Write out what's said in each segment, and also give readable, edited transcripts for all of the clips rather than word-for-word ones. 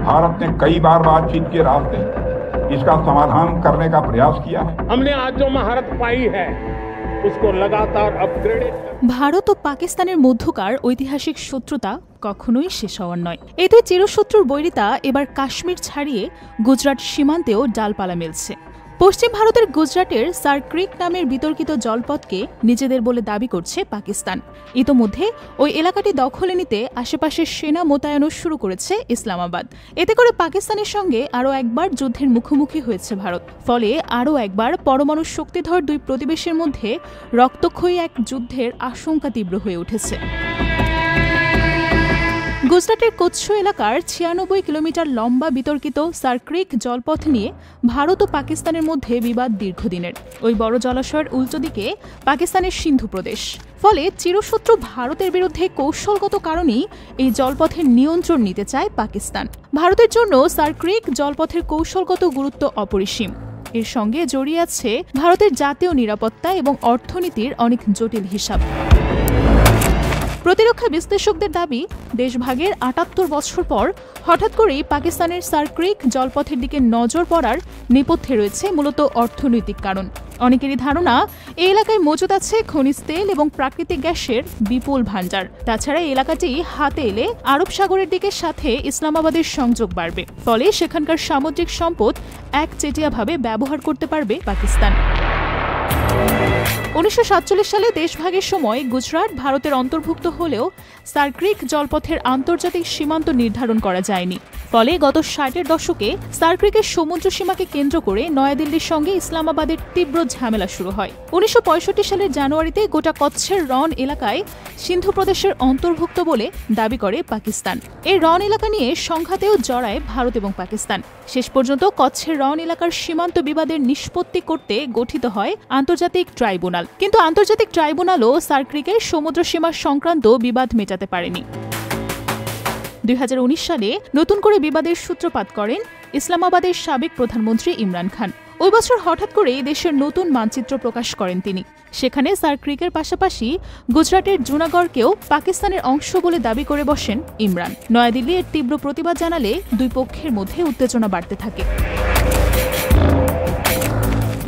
भारत ने कई बार बातचीत के रास्ते इसका समाधान करने का प्रयास किया है। हमने आज जो महारत पाई है उसको लगातार अपग्रेडेड। ভারত ও পাকিস্তানের মধ্যকার ঐতিহাসিক শত্রুতা কখনোই শেষ হওয়ার নয়। এই দুই চিরশত্রুর বৈরিতা এবার কাশ্মীর ছাড়িয়ে গুজরাট সীমান্তেও ডালপালা মেলছে। পশ্চিম ভারতের গুজরাটের সার ক্রিক নামের বিতর্কিত জলপথকে নিজেদের বলে দাবি করছে পাকিস্তান। ইতোমধ্যে ওই এলাকাটি দখলে নিতে আশেপাশে সেনা মোতায়েনও শুরু করেছে ইসলামাবাদ। এতে করে পাকিস্তানের সঙ্গে আরও একবার যুদ্ধের মুখোমুখি হয়েছে ভারত। ফলে আরও একবার পরমাণু শক্তিধর দুই প্রতিবেশীর মধ্যে রক্তক্ষয়ী এক যুদ্ধের আশঙ্কা তীব্র হয়ে উঠেছে। গুজরাটের কচ্ছ এলাকার ৯৬ কিলোমিটার লম্বা বিতর্কিত সার ক্রিক জলপথ নিয়ে ভারত ও পাকিস্তানের মধ্যে বিবাদ দীর্ঘদিনের। ওই বড় জলাশয়ের উল্টো দিকে পাকিস্তানের সিন্ধু প্রদেশ। ফলে চিরশত্রু ভারতের বিরুদ্ধে কৌশলগত কারণেই এই জলপথের নিয়ন্ত্রণ নিতে চায় পাকিস্তান। ভারতের জন্য সার ক্রিক জলপথের কৌশলগত গুরুত্ব অপরিসীম। এর সঙ্গে জড়িয়ে আছে ভারতের জাতীয় নিরাপত্তা এবং অর্থনীতির অনেক জটিল হিসাব। প্রতিরক্ষা বিশ্লেষকদের দাবি, দেশভাগের ৭৮ বছর পর হঠাৎ করেই পাকিস্তানের সার ক্রিক জলপথের দিকে নজর পড়ার নেপথ্যে রয়েছে মূলত অর্থনৈতিক কারণ। অনেকেরই ধারণা এই এলাকায় মজুদ আছে খনিজ তেল এবং প্রাকৃতিক গ্যাসের বিপুল ভাণ্ডার। তাছাড়া এই এলাকাটি হাতে এলে আরব সাগরের দিকের সাথে ইসলামাবাদের সংযোগ বাড়বে। ফলে সেখানকার সামুদ্রিক সম্পদ একচেটিয়াভাবে ব্যবহার করতে পারবে পাকিস্তান। ১৯৪৭ সালে দেশভাগের সময় গুজরাট ভারতের অন্তর্ভুক্ত হলেও সার ক্রিক জলপথের আন্তর্জাতিক সীমান্ত নির্ধারণ করা যায়নি। ফলে গত ৬০-এর দশকে সার ক্রিকের সমুদ্র সীমাকে কেন্দ্র করে নয়াদিল্লির সঙ্গে ইসলামাবাদের তীব্র ঝামেলা শুরু হয়। ১৯৬৫ সালের জানুয়ারিতে গোটা কচ্ছের রন এলাকায় সিন্ধু প্রদেশের অন্তর্ভুক্ত বলে দাবি করে পাকিস্তান। এই রন এলাকা নিয়ে সংঘাতেও জড়ায় ভারত এবং পাকিস্তান। শেষ পর্যন্ত কচ্ছের রন এলাকার সীমান্ত বিবাদের নিষ্পত্তি করতে গঠিত হয় আন্তর্জাতিক ট্রাইব্যুনাল। কিন্তু আন্তর্জাতিক ট্রাইব্যুনালও সার ক্রিকের সমুদ্র সীমা সংক্রান্ত বিবাদ মেটাতে পারেনি। ২০১৯ সালে নতুন করে বিবাদের সূত্রপাত করেন ইসলামাবাদের সাবেক প্রধানমন্ত্রী ইমরান খান। ওই বছর হঠাৎ করে দেশের নতুন মানচিত্র প্রকাশ করেন তিনি। সেখানে সার ক্রিকের পাশাপাশি গুজরাটের জুনাগড়কেও পাকিস্তানের অংশ বলে দাবি করে বসেন ইমরান। নয়াদিল্লি এর তীব্র প্রতিবাদ জানালে দুই পক্ষের মধ্যে উত্তেজনা বাড়তে থাকে।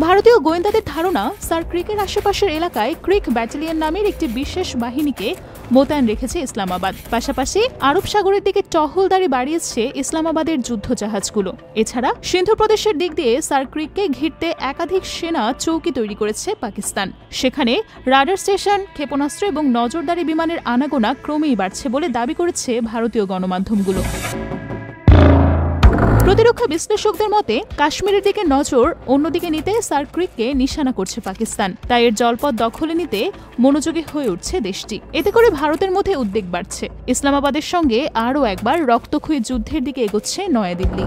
ভারতীয় গোয়েন্দাদের ধারণা, সার ক্রিকের আশেপাশের এলাকায় ক্রিক ব্যাটালিয়ন নামের একটি বিশেষ বাহিনীকে মোতায়েন রেখেছে ইসলামাবাদ। পাশাপাশি আরব সাগরের দিকে টহলদারি বাড়িয়েছে ইসলামাবাদের যুদ্ধজাহাজগুলো। এছাড়া সিন্ধু প্রদেশের দিক দিয়ে সার ক্রিককে ঘিরতে একাধিক সেনা চৌকি তৈরি করেছে পাকিস্তান। সেখানে রাডার স্টেশন, ক্ষেপণাস্ত্র এবং নজরদারি বিমানের আনাগোনা ক্রমেই বাড়ছে বলে দাবি করেছে ভারতীয় গণমাধ্যমগুলো। প্রতিরক্ষা বিশ্লেষকদের মতে, কাশ্মীরের দিকে নজর অন্যদিকে নিতে সার ক্রিককে নিশানা করছে পাকিস্তান। তাই এর জলপথ দখলে নিতে মনোযোগী হয়ে উঠছে দেশটি। এতে করে ভারতের মধ্যে উদ্বেগ বাড়ছে। ইসলামাবাদের সঙ্গে আরও একবার রক্তক্ষয়ী যুদ্ধের দিকে এগোচ্ছে নয়াদিল্লি।